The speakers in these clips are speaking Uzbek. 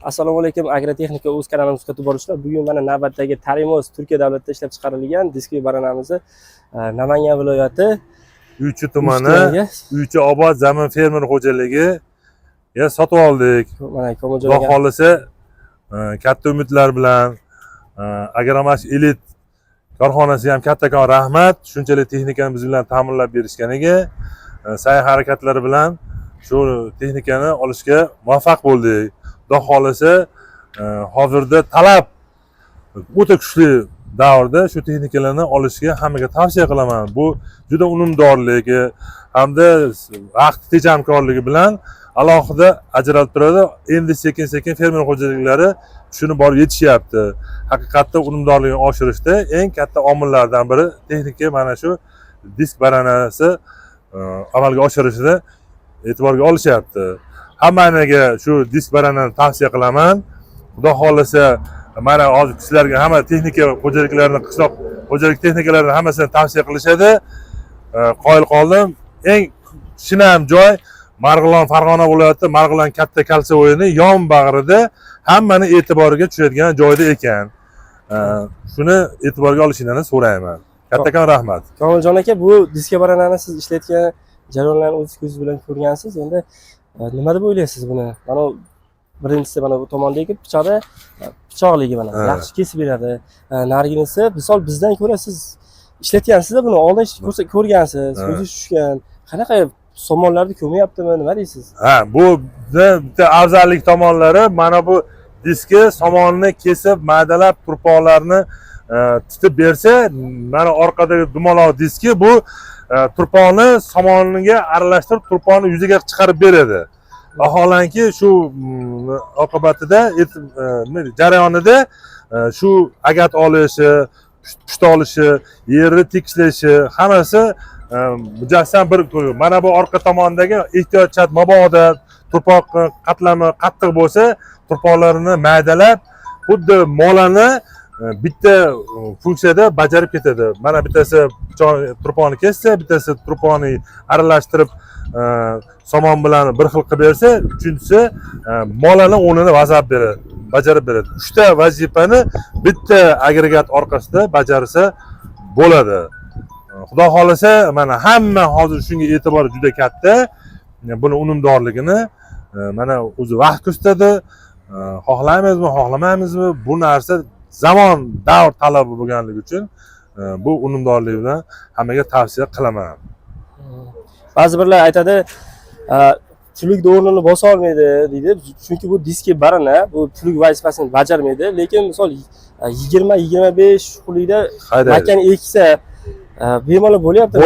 Assalomu alaykum, agrotexnika o'z kanalimizga kutib borishlar. Bugun mana navbatdagi Tarimoz Turkiya davlatida ishlab chiqarilgan diskli baranamizni Namangan viloyati Uychi tumani Uychi obod zamin fermer xo'jaligiga sotib oldik. Mana Xudo xolisa katta umidlar bilan Agromash Elit korxonasiga ham kattakon rahmat. Shunchalik texnikani biz bilan ta'minlab berishganiga, sa'y harakatlari bilan shu texnikani olishga muvaffaq bo'ldik. Xudo xolisa hozirda talab o'ta kuchli davrda shu texnikalarni olishga hammaga tavsiya qilaman. Bu juda unumdorligi hamda vaqt tejamkorligi bilan alohida ajralib turadi. Endi sekin-sekin fermer xo'jaliklari shuni borib yetishyapti. Haqiqatda unumdorligini oshirishda eng katta omillardan biri texnika mana shu disk baranasi amalga oshirishida e'tiborga olishyapti. Hammaga shu disk baranani tavsiya qilaman. Xudo xolisa mana hozir sizlarga hamma texnika xo'jaliklarini, qishloq xo'jalik texnikalarini hammasini tavsiya qilishadi. Qoyil qoldim. Eng shinam joy Marg'ilon, Farg'ona viloyati Marg'ilon katta kalsovoyini yon bag'rida hammani e'tiboriga tushadigan joyda ekan. Shuni e'tiborga olishingizni so'rayman. Kattakon rahmat. Komiljon aka, bu disk baranani siz ishlatgan jarayonlarni o'z ko'zingiz bilan ko'rgansiz. Endi nima deb o'ylaysiz buni? Mana birinchisi mana bu tomondagi pichoqligi mana yaxshi kesib beradi. Narginisi misol bizdan ko'ra siz ishlatgansiz buni, oldin ko'rgansiz, ko'zingiz tushgan. Qanaqa tomonlarni ko'mayaptimi, nima deysiz? Bu bitta afzallik tomonlari mana bu diski somonni kesib, maydalab, turpoqlarni titib bersa, mana orqadagi dumaloq diski bu turpoqni somonga aralashtirib, turpoqni yuzaga chiqarib beradi. Vaholanki shu oqibatida jarayonida shu agat olishi, pushta olishi, yerni tekislashi hammasi mujassam bir mana bu orqa tomondagi ehtiyotchat mabodo turpoq qatlami qattiq bo'lsa, turpoqlarini maydalab, xuddi molani bitta funksiyada bajarib ketadi. Mana bittasi turpoqni kessa, bittasi turpoqni aralashtirib somon bilan bir xil qilib bersa, uchinchisi molani o'rnini bajarib beradi. Uchta vazifani bitta agregat orqasida bajarsa bo'ladi. Xudo xolisa mana hamma hozir shunga e'tibor juda katta. Buni unumdorligini mana o'zi vaqt ko'rsatadi. Xohlaymizmi, xohlamaymizmi, bu narsa zamon davr talabi bo'lganligi uchun bu unumdorlik bilan hammaga tavsiya qilaman. Ba'zi birlar aytadi, pullik o'rnini bosa olmaydi deydi. Chunki bu diski barana, bu pullik vazifasini bajarmaydi. Lekin misol 20-25 pullikda makani eksa bemalol bo'lyapti.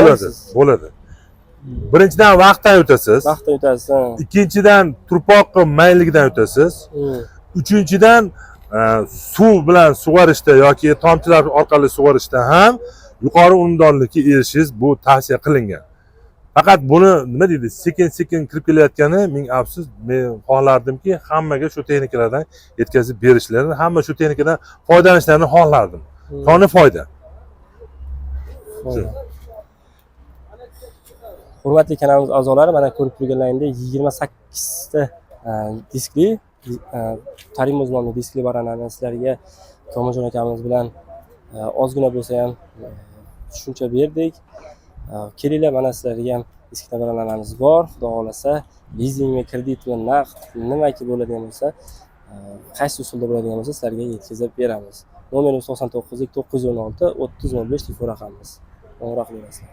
Bo'ladi. Birinchidan vaqtdan o'tasiz. Ikkinchidan turpoq mayligidan o'tasiz. Uchinchidan suv bilan sug'orishda yoki tomchilar orqali sug'orishda ham yuqori unumdorlikka erishishingiz bu tavsiya qilingan. Faqat buni nima deydi, sekin-sekin kirib kelayotgani ming afsus. Men xohlardimki, hammaga shu texnikalardan yetkazib berishlarini, hamma shu texnikadan foydalanishlarini xohlardim. Qoni foyda. Hurmatli kanalimiz a'zolari, mana ko'rib turganlaringdek 28 ta diskli Tarimoz nomli diskli baranani sizlarga Komiljon akamiz bilan ozgina bo'lsa ham tushuncha berdik. Kelinglar, mana sizlarga ham diskli baranamiz bor. Xudo xolasa, lizingmi, kreditmi, naqd nimaki bo'ladigan bo'lsa, qaysi usulda bo'ladigan bo'lsa sizlarga yetkazib beramiz. Nomerimiz 99 916 30 05 telefon raqamimiz. Qo'ng'iroq qilasizlar.